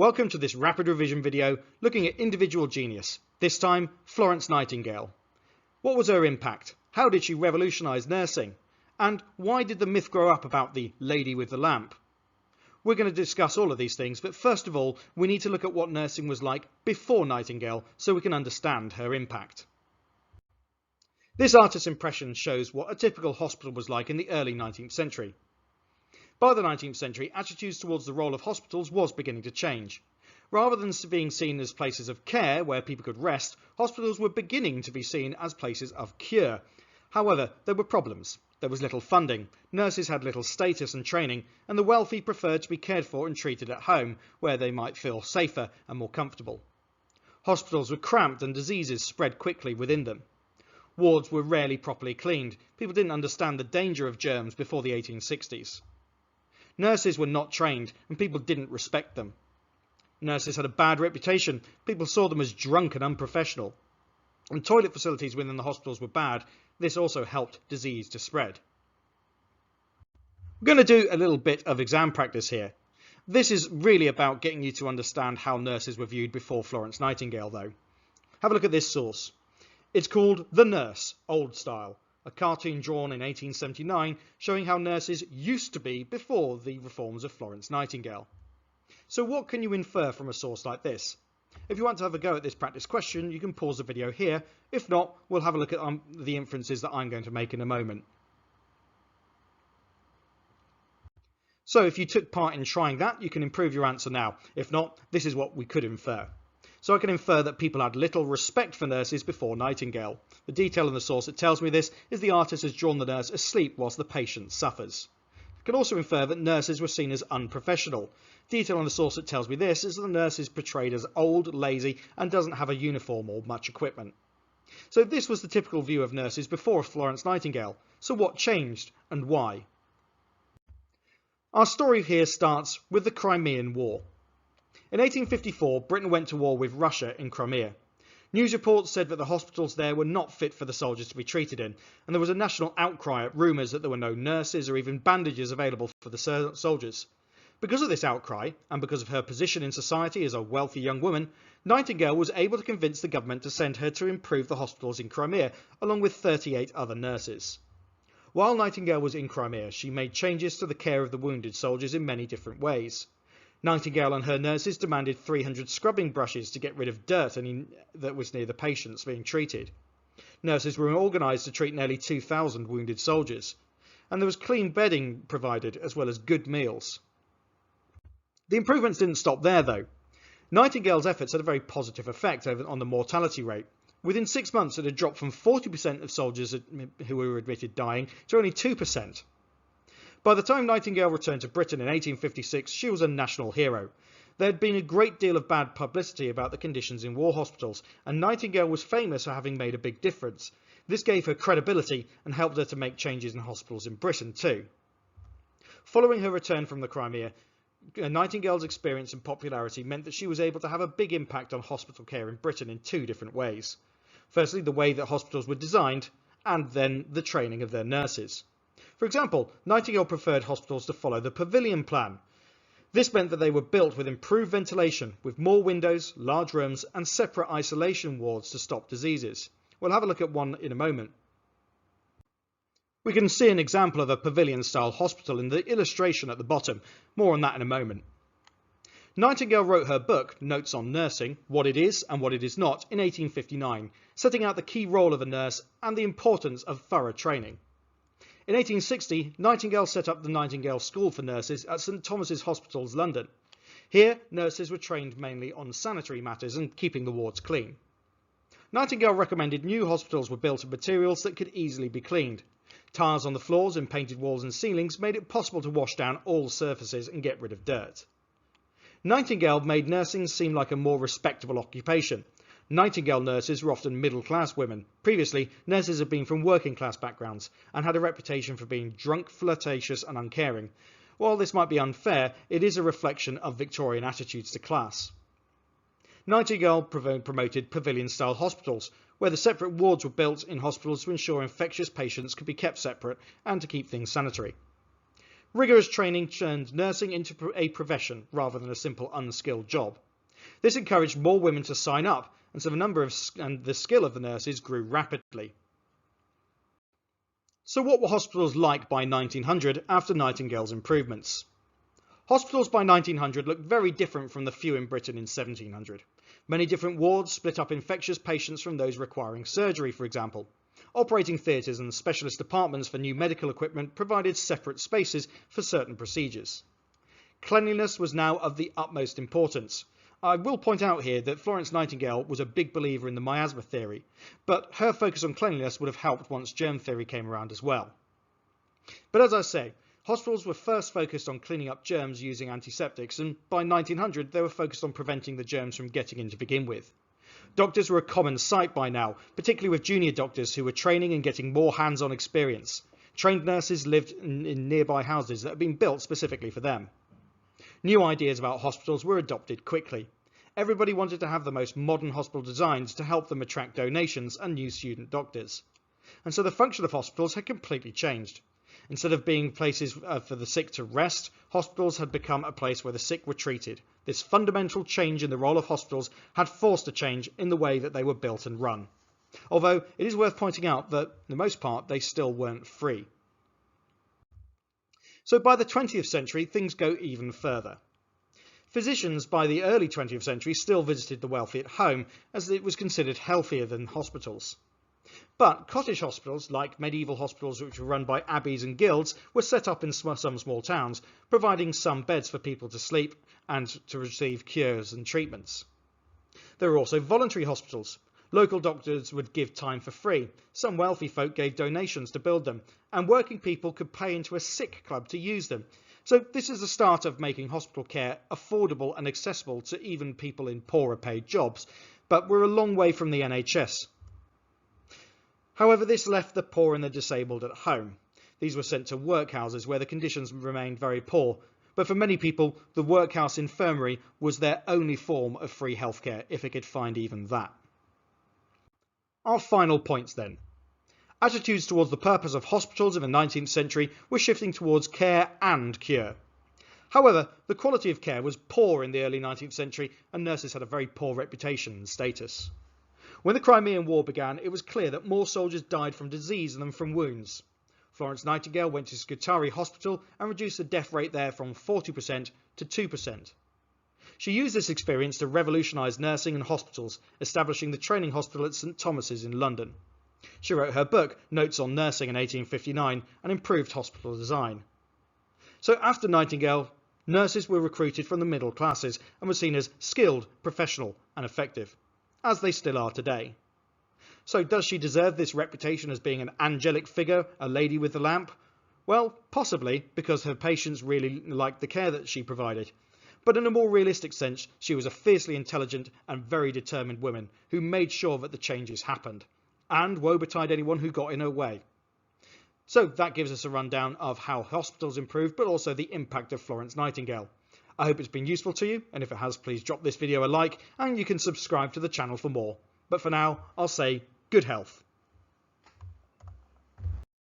Welcome to this rapid revision video looking at individual genius, this time Florence Nightingale. What was her impact? How did she revolutionise nursing? And why did the myth grow up about the lady with the lamp? We're going to discuss all of these things, but first of all we need to look at what nursing was like before Nightingale so we can understand her impact. This artist's impression shows what a typical hospital was like in the early 19th century. By the 19th century, attitudes towards the role of hospitals was beginning to change. Rather than being seen as places of care where people could rest, hospitals were beginning to be seen as places of cure. However, there were problems. There was little funding, nurses had little status and training, and the wealthy preferred to be cared for and treated at home, where they might feel safer and more comfortable. Hospitals were cramped and diseases spread quickly within them. Wards were rarely properly cleaned. People didn't understand the danger of germs before the 1860s. Nurses were not trained and people didn't respect them. Nurses had a bad reputation. People saw them as drunk and unprofessional. And toilet facilities within the hospitals were bad. This also helped disease to spread. We're going to do a little bit of exam practice here. This is really about getting you to understand how nurses were viewed before Florence Nightingale though. Have a look at this source. It's called The Nurse, Old Style, a cartoon drawn in 1879 showing how nurses used to be before the reforms of Florence Nightingale. So what can you infer from a source like this? If you want to have a go at this practice question, you can pause the video here. If not, we'll have a look at the inferences that I'm going to make in a moment. So if you took part in trying that, you can improve your answer now. If not, this is what we could infer. So I can infer that people had little respect for nurses before Nightingale. The detail in the source that tells me this is the artist has drawn the nurse asleep whilst the patient suffers. I can also infer that nurses were seen as unprofessional. Detail on the source that tells me this is that the nurse is portrayed as old, lazy and doesn't have a uniform or much equipment. So this was the typical view of nurses before Florence Nightingale. So what changed and why? Our story here starts with the Crimean War. In 1854, Britain went to war with Russia in Crimea. News reports said that the hospitals there were not fit for the soldiers to be treated in, and there was a national outcry at rumours that there were no nurses or even bandages available for the soldiers. Because of this outcry, and because of her position in society as a wealthy young woman, Nightingale was able to convince the government to send her to improve the hospitals in Crimea, along with 38 other nurses. While Nightingale was in Crimea, she made changes to the care of the wounded soldiers in many different ways. Nightingale and her nurses demanded 300 scrubbing brushes to get rid of dirt that was near the patients being treated. Nurses were organised to treat nearly 2,000 wounded soldiers, and there was clean bedding provided as well as good meals. The improvements didn't stop there though. Nightingale's efforts had a very positive effect on the mortality rate. Within 6 months it had dropped from 40% of soldiers who were admitted dying to only 2%. By the time Nightingale returned to Britain in 1856, she was a national hero. There had been a great deal of bad publicity about the conditions in war hospitals, and Nightingale was famous for having made a big difference. This gave her credibility and helped her to make changes in hospitals in Britain too. Following her return from the Crimea, Nightingale's experience and popularity meant that she was able to have a big impact on hospital care in Britain in two different ways. Firstly, the way that hospitals were designed, and then the training of their nurses. For example, Nightingale preferred hospitals to follow the pavilion plan. This meant that they were built with improved ventilation, with more windows, large rooms and separate isolation wards to stop diseases. We'll have a look at one in a moment. We can see an example of a pavilion-style hospital in the illustration at the bottom. More on that in a moment. Nightingale wrote her book, Notes on Nursing, What It Is and What It Is Not, in 1859, setting out the key role of a nurse and the importance of thorough training. In 1860, Nightingale set up the Nightingale School for Nurses at St Thomas's Hospitals, London. Here, nurses were trained mainly on sanitary matters and keeping the wards clean. Nightingale recommended new hospitals were built of materials that could easily be cleaned. Tiles on the floors and painted walls and ceilings made it possible to wash down all surfaces and get rid of dirt. Nightingale made nursing seem like a more respectable occupation. Nightingale nurses were often middle-class women. Previously, nurses had been from working-class backgrounds and had a reputation for being drunk, flirtatious and uncaring. While this might be unfair, it is a reflection of Victorian attitudes to class. Nightingale promoted pavilion-style hospitals, where the separate wards were built in hospitals to ensure infectious patients could be kept separate and to keep things sanitary. Rigorous training turned nursing into a profession rather than a simple unskilled job. This encouraged more women to sign up, and so the number and the skill of the nurses grew rapidly. So what were hospitals like by 1900 after Nightingale's improvements? Hospitals by 1900 looked very different from the few in Britain in 1700. Many different wards split up infectious patients from those requiring surgery, for example. Operating theatres and specialist departments for new medical equipment provided separate spaces for certain procedures. Cleanliness was now of the utmost importance. I will point out here that Florence Nightingale was a big believer in the miasma theory, but her focus on cleanliness would have helped once germ theory came around as well. But as I say, hospitals were first focused on cleaning up germs using antiseptics, and by 1900 they were focused on preventing the germs from getting in to begin with. Doctors were a common sight by now, particularly with junior doctors who were training and getting more hands-on experience. Trained nurses lived in nearby houses that had been built specifically for them. New ideas about hospitals were adopted quickly. Everybody wanted to have the most modern hospital designs to help them attract donations and new student doctors. And so the function of hospitals had completely changed. Instead of being places for the sick to rest, hospitals had become a place where the sick were treated. This fundamental change in the role of hospitals had forced a change in the way that they were built and run. Although it is worth pointing out that, for the most part, they still weren't free. So by the 20th century, things go even further. Physicians by the early 20th century still visited the wealthy at home, as it was considered healthier than hospitals. But cottage hospitals, like medieval hospitals which were run by abbeys and guilds, were set up in some small towns, providing some beds for people to sleep and to receive cures and treatments. There were also voluntary hospitals. Local doctors would give time for free. Some wealthy folk gave donations to build them, and working people could pay into a sick club to use them. So this is the start of making hospital care affordable and accessible to even people in poorer paid jobs, but we're a long way from the NHS. However, this left the poor and the disabled at home. These were sent to workhouses where the conditions remained very poor, but for many people the workhouse infirmary was their only form of free healthcare, if they could find even that. Our final points then. Attitudes towards the purpose of hospitals in the 19th century were shifting towards care and cure. However, the quality of care was poor in the early 19th century, and nurses had a very poor reputation and status. When the Crimean War began, it was clear that more soldiers died from disease than from wounds. Florence Nightingale went to Scutari Hospital and reduced the death rate there from 40% to 2%. She used this experience to revolutionise nursing and hospitals, establishing the training hospital at St Thomas's in London. She wrote her book, Notes on Nursing, in 1859 and improved hospital design. So after Nightingale, nurses were recruited from the middle classes and were seen as skilled, professional and effective, as they still are today. So does she deserve this reputation as being an angelic figure, a lady with the lamp? Well, possibly, because her patients really liked the care that she provided. But in a more realistic sense, she was a fiercely intelligent and very determined woman who made sure that the changes happened, and woe betide anyone who got in her way. So that gives us a rundown of how hospitals improved, but also the impact of Florence Nightingale. I hope it's been useful to you, and if it has, please drop this video a like, and you can subscribe to the channel for more. But for now, I'll say good health.